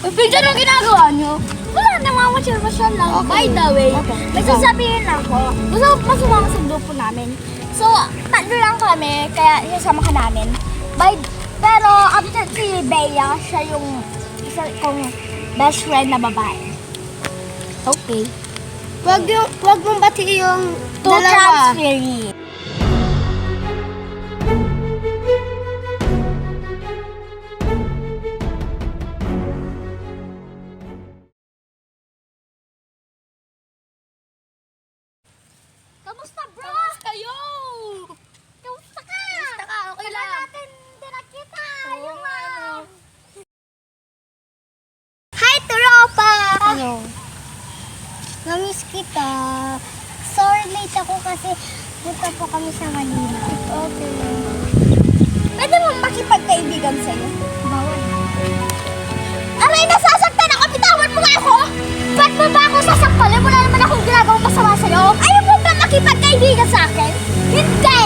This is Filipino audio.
Picture ang ginagawa nyo? Wala naman, masyal lang. Okay. By the way, Okay. may sasabihin lang ko. Gusto ko masumama sa grupo namin. So, tatlo lang kami, kaya isasama ka namin. Pero, absent si Bea, siya yung isa kong best friend na babae. Okay. Wag mong batiin yung To dalawa. transferee. Kamusta, bro? Kamusta kayo? Kamusta ka? Kamusta ka? Okay lang. Natin din nakita. Oo Yung, nga, no. Hi, tropa! Ano? Namiss kita. Sorry late ako kasi punta po kami sa Manila. Okay. Pwede mo makipagkaibigan sa'yo? Bawal. Aray, nasasaktan ako! Bitawan mo nga ako! Ba't mo ba ako sasaktan? Wala naman akong ginagawang masama sa'yo. Ayaw mo ba makipagkaibigan sa akin? Hindi!